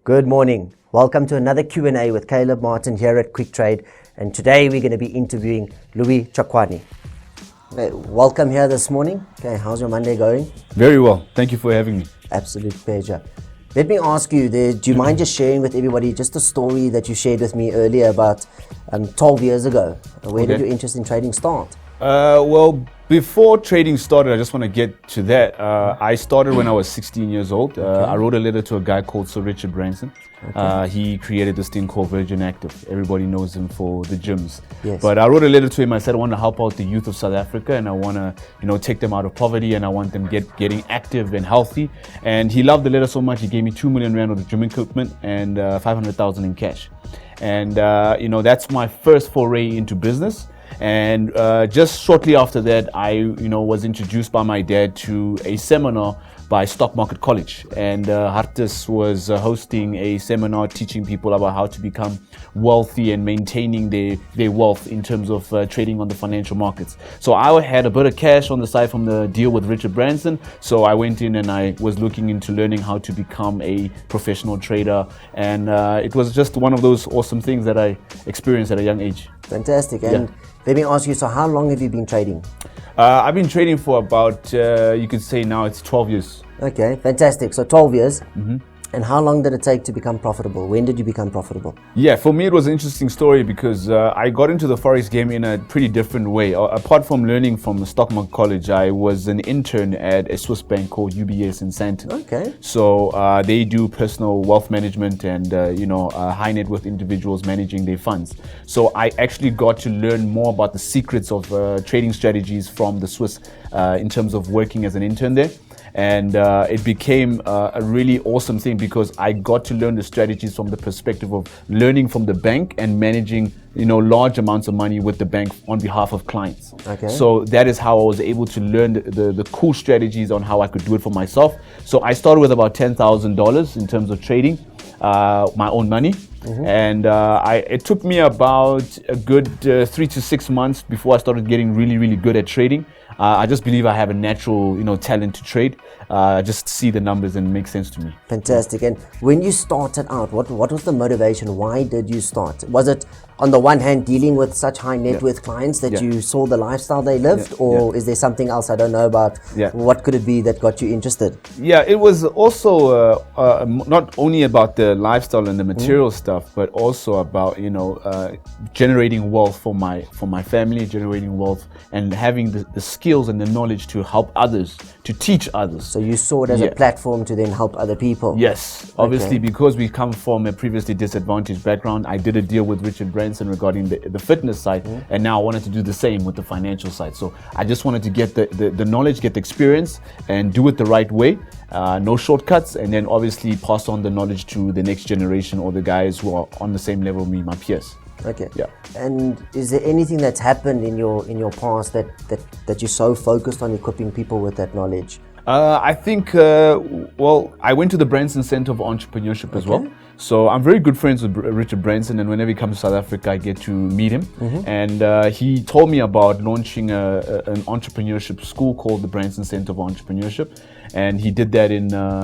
Good morning. Welcome to another Q&A with Caleb Martin here at QuickTrade, and today we're going to be interviewing Tshakoana. Okay, welcome here this morning. Okay, how's your Monday going? Very well. Thank you for having me. Absolute pleasure. Let me ask you, do you mind just sharing with everybody just a story that you shared with me earlier about 12 years ago? Where did your interest in trading start? Well, before trading started, I just want to get to that. I started when I was 16 years old. I wrote a letter to a guy called Sir Richard Branson. He created this thing called Virgin Active. Everybody knows him for the gyms. Yes. But I wrote a letter to him. I said I want to help out the youth of South Africa, and I want to, take them out of poverty, and I want them getting active and healthy. And he loved the letter so much, he gave me 2 million rand of the gym equipment and 500,000 in cash. And that's my first foray into business. And just shortly after that, I was introduced by my dad to a seminar by Stock Market College, and Hartis was hosting a seminar teaching people about how to become wealthy and maintaining their wealth in terms of trading on the financial markets. So I had a bit of cash on the side from the deal with Richard Branson, so I went in and I was looking into learning how to become a professional trader, and it was just one of those awesome things that I experienced at a young age. Fantastic. And let me ask you, so how long have you been trading? I've been trading for about, you could say now it's 12 years. Okay, fantastic. So 12 years. And how long did it take to become profitable? When did you become profitable? Yeah, for me it was an interesting story because I got into the Forex game in a pretty different way. Apart from learning from the Stock Market College, I was an intern at a Swiss bank called UBS in Sandton. Okay. So they do personal wealth management and high net worth individuals managing their funds. So I actually got to learn more about the secrets of trading strategies from the Swiss in terms of working as an intern there. And it became a really awesome thing because I got to learn the strategies from the perspective of learning from the bank and managing, large amounts of money with the bank on behalf of clients. Okay. So that is how I was able to learn the cool strategies on how I could do it for myself. So I started with about $10,000 in terms of trading my own money. And it took me about a good 3 to 6 months before I started getting really, really good at trading. I just believe I have a natural, talent to trade. I just see the numbers and it makes sense to me. Fantastic. And when you started out, what was the motivation? Why did you start? Was it on the one hand dealing with such high net worth clients that you saw the lifestyle they lived, or is there something else I don't know about? What could it be that got you interested? Yeah, it was also not only about the lifestyle and the material stuff, but also about generating wealth for my family, generating wealth and having the skills and the knowledge to help others, to teach others. So you saw it as a platform to then help other people? Yes, obviously because we come from a previously disadvantaged background. I did a deal with Richard Branson regarding the fitness side, and now I wanted to do the same with the financial side. So I just wanted to get the knowledge, get the experience, and do it the right way. No shortcuts, and then obviously pass on the knowledge to the next generation or the guys who are on the same level with me, my peers. Okay. Yeah. And is there anything that's happened in your past that you're so focused on equipping people with that knowledge? I think, I went to the Branson Center of Entrepreneurship as well. So I'm very good friends with Richard Branson, and whenever he comes to South Africa, I get to meet him. And he told me about launching an entrepreneurship school called the Branson Center of Entrepreneurship. And he did that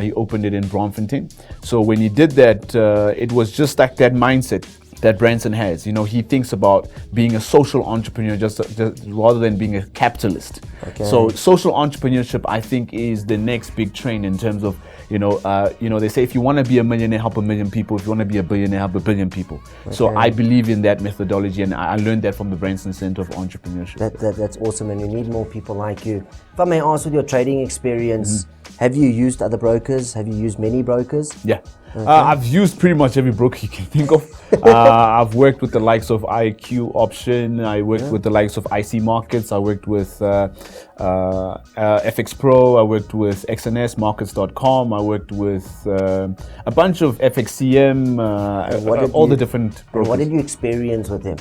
he opened it in Braamfontein. So when he did that, it was just like that mindset that Branson has. He thinks about being a social entrepreneur just rather than being a capitalist. Okay. So social entrepreneurship, I think, is the next big trend in terms of, they say if you want to be a millionaire, help 1 million people. If you want to be a billionaire, help 1 billion people. Okay. So I believe in that methodology, and I learned that from the Branson Center of Entrepreneurship. That's awesome, and we need more people like you. If I may ask, with your trading experience, have you used other brokers? Have you used many brokers? Yeah. Okay. I've used pretty much every broker you can think of. I've worked with the likes of IQ Option. I worked with the likes of IC Markets. I worked with FX Pro. I worked with XNS Markets.com. I worked with a bunch of FXCM, all the different brokers. What did you experience with them?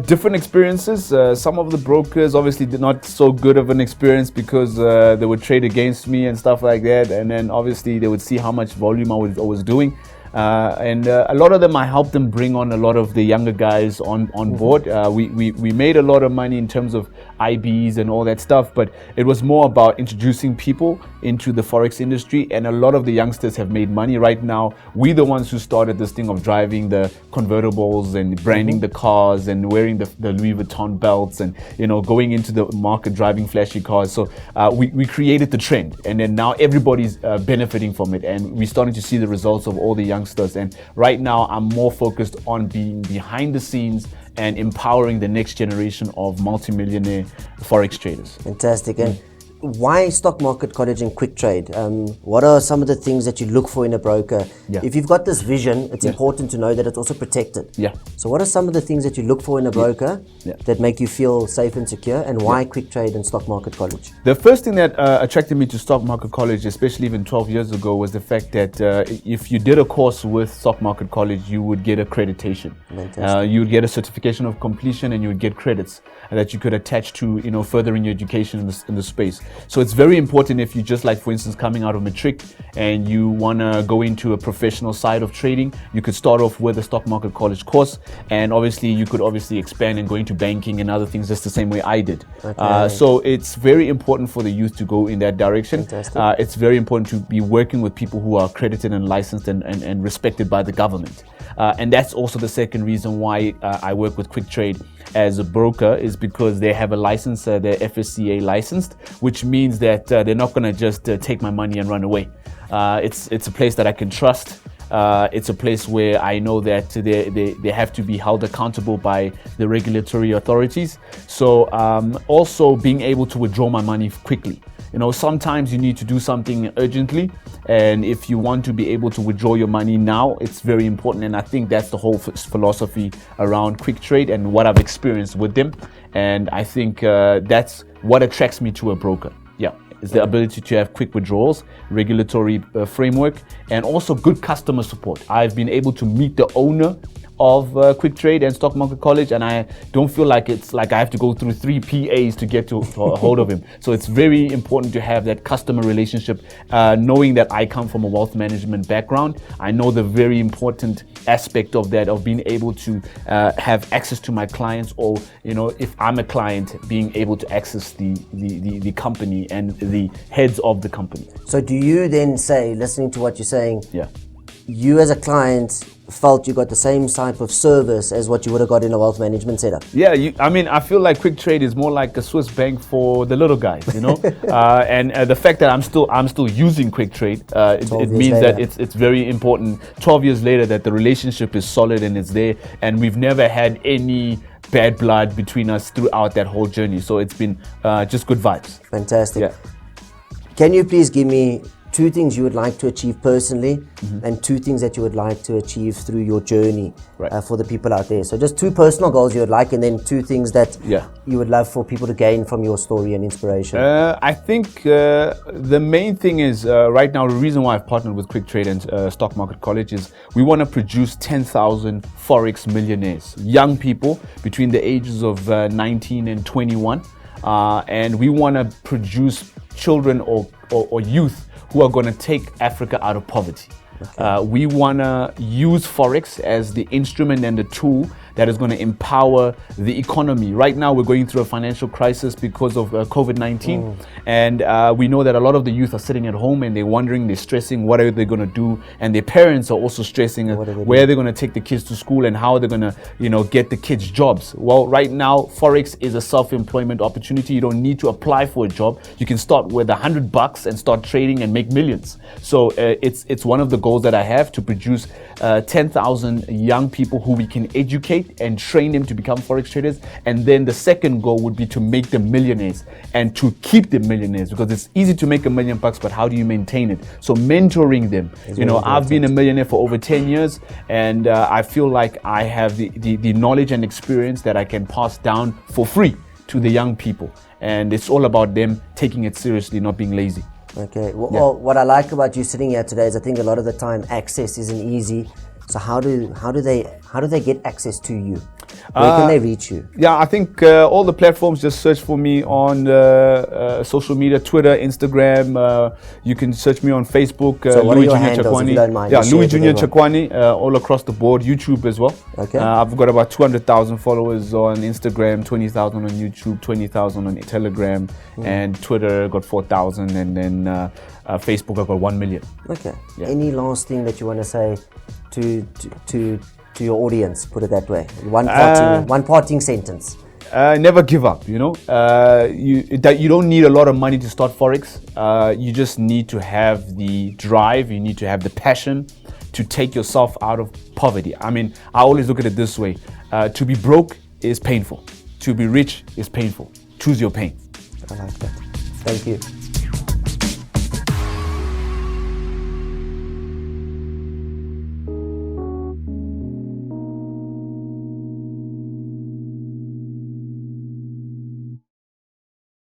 Different experiences. Some of the brokers obviously did not so good of an experience because they would trade against me and stuff like that. And then obviously they would see how much volume I was doing. and a lot of them, I helped them bring on a lot of the younger guys on board. We made a lot of money in terms of IBs and all that stuff, but it was more about introducing people into the Forex industry, and a lot of the youngsters have made money right now. We're the ones who started this thing of driving the convertibles and branding the cars and wearing the Louis Vuitton belts and, you know, going into the market driving flashy cars. So we created the trend, and then now everybody's benefiting from it, and we're starting to see the results of all the youngsters. And right now I'm more focused on being behind the scenes and empowering the next generation of multimillionaire Forex traders. Fantastic. And why Stock Market College and QuickTrade? What are some of the things that you look for in a broker? Yeah. If you've got this vision, it's important to know that it's also protected. Yeah. So what are some of the things that you look for in a broker that make you feel safe and secure, and why QuickTrade and Stock Market College? The first thing that attracted me to Stock Market College, especially even 12 years ago, was the fact that if you did a course with Stock Market College, you would get accreditation. You would get a certification of completion, and you would get credits that you could attach to, you know, furthering your education in the space. So it's very important if you just, like, for instance, coming out of matric and you want to go into a professional side of trading, you could start off with a Stock Market College course, and obviously you could expand and go into banking and other things just the same way I did. So it's very important for the youth to go in that direction. It's very important to be working with people who are accredited and licensed and respected by the government. And that's also the second reason why I work with QuickTrade as a broker, is because they have a license, they're FSCA licensed, which means that they're not going to just take my money and run away. It's a place that I can trust. It's a place where I know that they have to be held accountable by the regulatory authorities. So also being able to withdraw my money quickly. You know, sometimes you need to do something urgently, and if you want to be able to withdraw your money now, it's very important. And I think that's the whole philosophy around QuickTrade and what I've experienced with them. And I think that's what attracts me to a broker. Is the ability to have quick withdrawals, regulatory framework, and also good customer support. I've been able to meet the owner of QuickTrade and Stock Market College, and I don't feel like it's like I have to go through 3 PAs to get to a hold of him. So it's very important to have that customer relationship, knowing that I come from a wealth management background. I know the very important aspect of that, of being able to have access to my clients, or, you know, if I'm a client, being able to access the company and the heads of the company. So do you then say, listening to what you're saying, Yeah. you as a client felt you got the same type of service as what you would have got in a wealth management setup? Yeah, I mean, I feel like QuickTrade is more like a Swiss bank for the little guys, you know. And the fact that I'm still using QuickTrade, it means that it's very important. 12 years later, that the relationship is solid and it's there, and we've never had any bad blood between us throughout that whole journey. So it's been just good vibes. Fantastic. Yeah. Can you please give me 2 things you would like to achieve personally, and 2 things that you would like to achieve through your journey for the people out there? So just 2 personal goals you would like, and then 2 things that you would love for people to gain from your story and inspiration. I think the main thing is right now, the reason why I've partnered with QuickTrade and Stock Market College is we want to produce 10,000 Forex millionaires, young people between the ages of 19 and 21. And we want to produce children or youth who are going to take Africa out of poverty. We want to use Forex as the instrument and the tool that is going to empower the economy. Right now, we're going through a financial crisis because of COVID-19. And we know that a lot of the youth are sitting at home and they're wondering, they're stressing, what are they going to do? And their parents are also stressing where they're going to take the kids to school and how they're going to, you know, get the kids jobs. Well, right now, Forex is a self-employment opportunity. You don't need to apply for a job. You can start with $100 and start trading and make millions. So it's one of the goals that I have, to produce 10,000 young people who we can educate and train them to become Forex traders. And then the second goal would be to make them millionaires and to keep them millionaires, because it's easy to make $1 million, but how do you maintain it? So mentoring them. You know, I've been a millionaire for over 10 years, and I feel like I have the knowledge and experience that I can pass down for free to the young people. And it's all about them taking it seriously, not being lazy. Okay. Well, what I like about you sitting here today is I think a lot of the time access isn't easy. So how do they get access to you? Where can they reach you? Yeah, I think all the platforms, just search for me on social media, Twitter, Instagram. You can search me on Facebook. So what are Louis your Junior handles, if you don't mind? Yeah, Just share Louis it with Junior everyone. Tshakoana, all across the board. YouTube as well. Okay. I've got about 200,000 followers on Instagram, 20,000 on YouTube, 20,000 on Telegram, and Twitter got 4,000, and then Facebook I got 1 million. Okay. Yeah. Any last thing that you want to say to your audience? Put it that way. One parting sentence. Never give up. You know, you don't need a lot of money to start forex. You just need to have the drive. You need to have the passion to take yourself out of poverty. I mean, I always look at it this way: to be broke is painful. To be rich is painful. Choose your pain. I like that. Thank you.